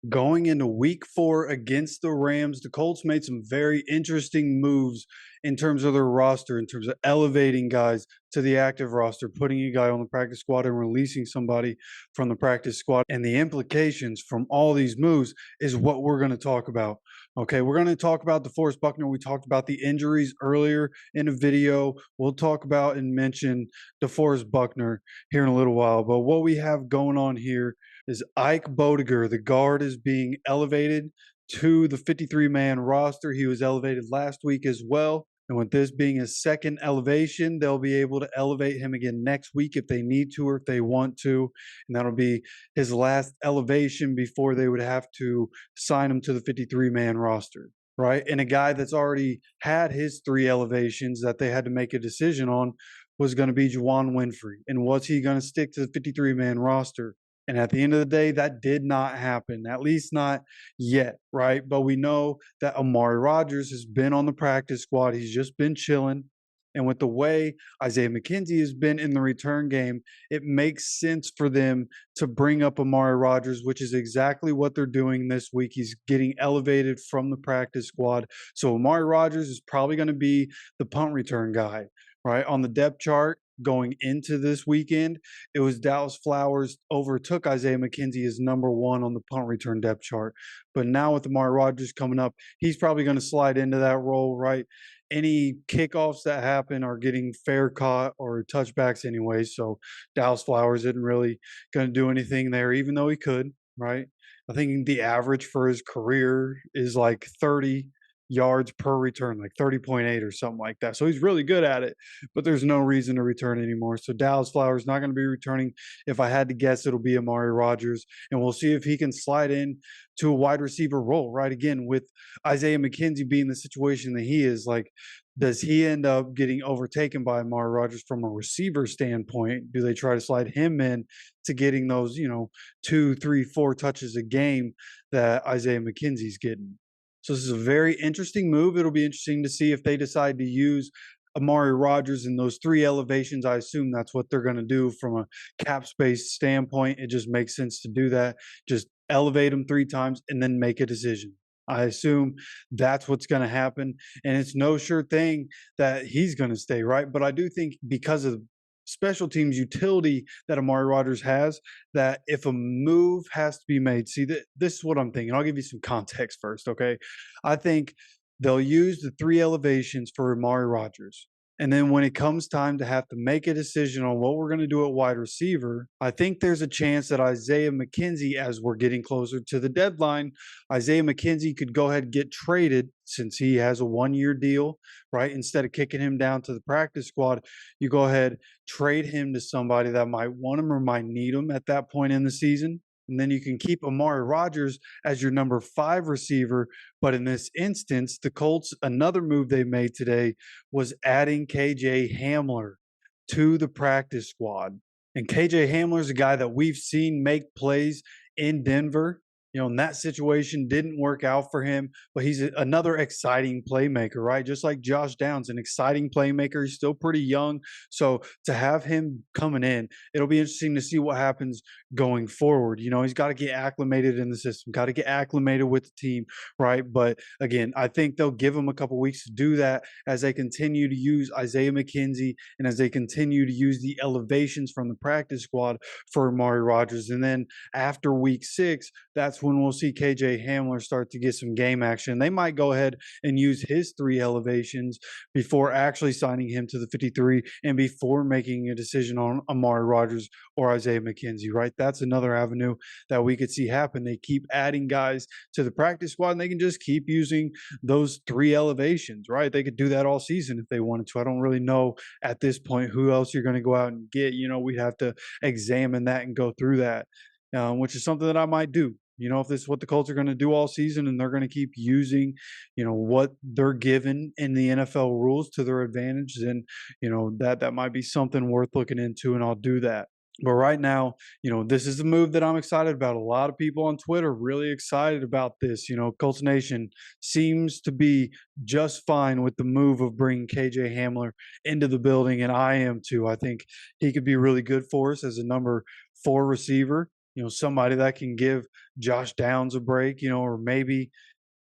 Going into week 4 against the Rams, the Colts made some very interesting moves in terms of their roster, in terms of elevating guys to the active roster, putting a guy on the practice squad and releasing somebody from the practice squad. And the implications from all these moves is what we're going to talk about. Okay, we're going to talk about DeForest Buckner. We talked about the injuries earlier in the video. We'll talk about and mention DeForest Buckner here in a little while. But what we have going on here is Ike Bodiger, the guard, is being elevated to the 53-man roster. He was elevated last week as well. And with this being his second elevation, they'll be able to elevate him again next week if they need to or if they want to. And that'll be his last elevation before they would have to sign him to the 53-man roster. Right. And a guy that's already had his 3 elevations that they had to make a decision on was going to be Juwan Winfrey. And was he going to stick to the 53-man roster? And at the end of the day, that did not happen, at least not yet, right? But we know that Amari Rodgers has been on the practice squad. He's just been chilling. And with the way Isaiah McKenzie has been in the return game, it makes sense for them to bring up Amari Rodgers, which is exactly what they're doing this week. He's getting elevated from the practice squad. So Amari Rodgers is probably going to be the punt return guy, right? On the depth chart, going into this weekend, it was Dallas Flowers overtook Isaiah McKenzie as number 1 on the punt return depth chart. But now with Amari Rodgers coming up, he's probably going to slide into that role, right? Any kickoffs that happen are getting fair caught or touchbacks anyway. So Dallas Flowers isn't really going to do anything there, even though he could, right? I think the average for his career is like 30 yards per return, like 30.8 or something like that. So he's really good at it, but there's no reason to return anymore. So Dallas Flowers not going to be returning. If I had to guess, it'll be Amari Rodgers, and we'll see if he can slide in to a wide receiver role, right? Again, with Isaiah McKenzie being the situation that he is, like, does he end up getting overtaken by Amari Rodgers from a receiver standpoint? Do they try to slide him in to getting those, 2, 3, 4 touches a game that Isaiah McKenzie's getting? So this is a very interesting move. It'll be interesting to see if they decide to use Amari Rodgers in those 3 elevations. I assume that's what they're going to do from a cap space standpoint. It just makes sense to do that. Just elevate him 3 times and then make a decision. I assume that's what's going to happen. And it's no sure thing that he's going to stay, right? But I do think because of special teams utility that Amari Rodgers has, that if a move has to be made, see, this is what I'm thinking. I'll give you some context first, okay? I think they'll use the 3 elevations for Amari Rodgers. And then when it comes time to have to make a decision on what we're going to do at wide receiver, I think there's a chance that Isaiah McKenzie, as we're getting closer to the deadline, Isaiah McKenzie could go ahead and get traded since he has a 1-year deal, right? Instead of kicking him down to the practice squad, you go ahead, trade him to somebody that might want him or might need him at that point in the season. And then you can keep Amari Rodgers as your number 5 receiver. But in this instance, the Colts, another move they made today was adding KJ Hamler to the practice squad. And KJ Hamler is a guy that we've seen make plays in Denver. And that situation didn't work out for him, but he's another exciting playmaker, right? Just like Josh Downs, an exciting playmaker. He's still pretty young. So to have him coming in, it'll be interesting to see what happens going forward. He's got to get acclimated in the system, got to get acclimated with the team, right? But again, I think they'll give him a couple weeks to do that as they continue to use Isaiah McKenzie and as they continue to use the elevations from the practice squad for Amari Rodgers. And then after week 6, that's when we'll see KJ Hamler start to get some game action. They might go ahead and use his 3 elevations before actually signing him to the 53 and before making a decision on Amari Rodgers or Isaiah McKenzie, right? That's another avenue that we could see happen. They keep adding guys to the practice squad and they can just keep using those 3 elevations, right? They could do that all season if they wanted to. I don't really know at this point who else you're going to go out and get. We'd have to examine that and go through that, which is something that I might do. If this is what the Colts are going to do all season and they're going to keep using, what they're given in the NFL rules to their advantage, then, that might be something worth looking into, and I'll do that. But right now, this is the move that I'm excited about. A lot of people on Twitter really excited about this. Colts Nation seems to be just fine with the move of bringing KJ Hamler into the building, and I am too. I think he could be really good for us as a number 4 receiver. somebody that can give Josh Downs a break, or maybe,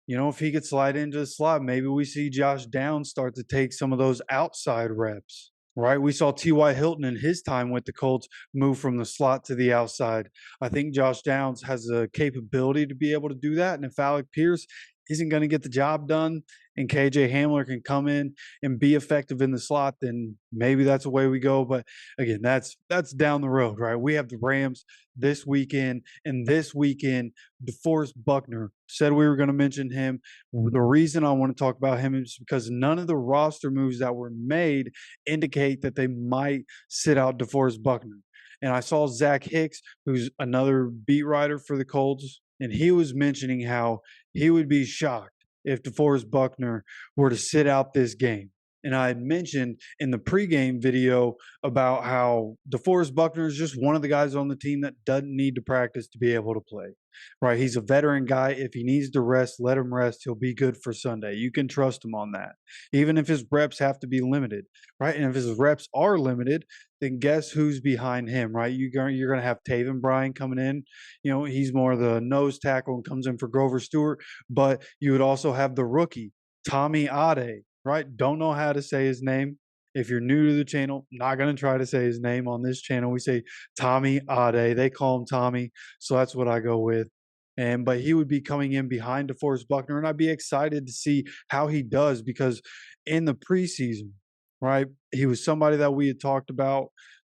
if he could slide into the slot, maybe we see Josh Downs start to take some of those outside reps, right? We saw T.Y. Hilton in his time with the Colts move from the slot to the outside. I think Josh Downs has the capability to be able to do that. And if Alec Pierce isn't going to get the job done and KJ Hamler can come in and be effective in the slot, then maybe that's the way we go. But again, that's down the road, right? We have the Rams this weekend, and this weekend, DeForest Buckner said we were going to mention him. The reason I want to talk about him is because none of the roster moves that were made indicate that they might sit out DeForest Buckner. And I saw Zach Hicks, who's another beat writer for the Colts, and he was mentioning how he would be shocked if DeForest Buckner were to sit out this game. And I had mentioned in the pregame video about how DeForest Buckner is just one of the guys on the team that doesn't need to practice to be able to play, right? He's a veteran guy. If he needs to rest, let him rest. He'll be good for Sunday. You can trust him on that, even if his reps have to be limited, right? And if his reps are limited, then guess who's behind him, right? You're going to have Taven Bryan coming in. He's more the nose tackle and comes in for Grover Stewart, but you would also have the rookie, Tommy Ade, right? Don't know how to say his name. If you're new to the channel, not going to try to say his name on this channel. We say Tommy Ade. They call him Tommy, so that's what I go with. But he would be coming in behind DeForest Buckner, and I'd be excited to see how he does because in the preseason, right, he was somebody that we had talked about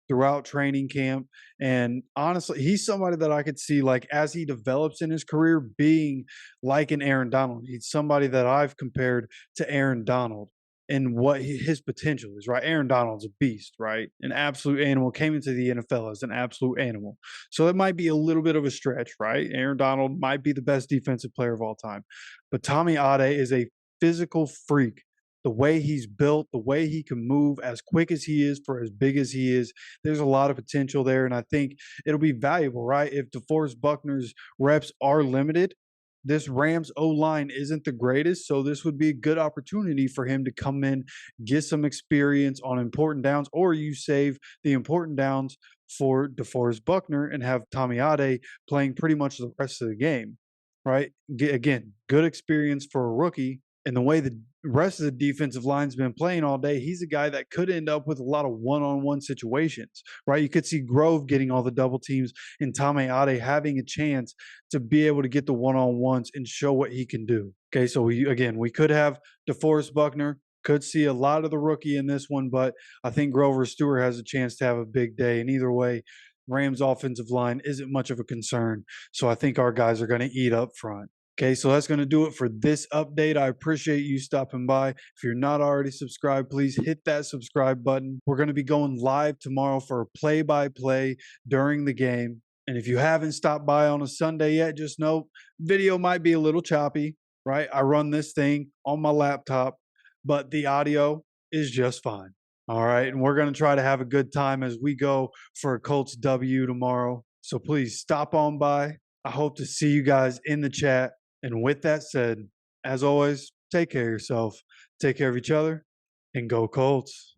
throughout training camp. And honestly, he's somebody that I could see, like, as he develops in his career, being like an Aaron Donald. He's somebody that I've compared to Aaron Donald and what his potential is, right? Aaron Donald's a beast, right? An absolute animal, came into the NFL as an absolute animal. So it might be a little bit of a stretch, right? Aaron Donald might be the best defensive player of all time. But Tommy Ade is a physical freak. The way he's built, the way he can move as quick as he is for as big as he is, there's a lot of potential there. And I think it'll be valuable, right? If DeForest Buckner's reps are limited, this Rams O-line isn't the greatest, so this would be a good opportunity for him to come in, get some experience on important downs, or you save the important downs for DeForest Buckner and have Tommy Ade playing pretty much the rest of the game, right? Again, good experience for a rookie. And the way the rest of the defensive line's been playing all day, he's a guy that could end up with a lot of one-on-one situations, right? You could see Grove getting all the double teams and Tommy Ade having a chance to be able to get the one-on-ones and show what he can do. Okay, so we could have DeForest Buckner, could see a lot of the rookie in this one, but I think Grover Stewart has a chance to have a big day. And either way, Rams offensive line isn't much of a concern. So I think our guys are going to eat up front. Okay, so that's going to do it for this update. I appreciate you stopping by. If you're not already subscribed, please hit that subscribe button. We're going to be going live tomorrow for a play-by-play during the game. And if you haven't stopped by on a Sunday yet, just know video might be a little choppy, right? I run this thing on my laptop, but the audio is just fine. All right, and we're going to try to have a good time as we go for a Colts W tomorrow. So please stop on by. I hope to see you guys in the chat. And with that said, as always, take care of yourself, take care of each other, and go Colts.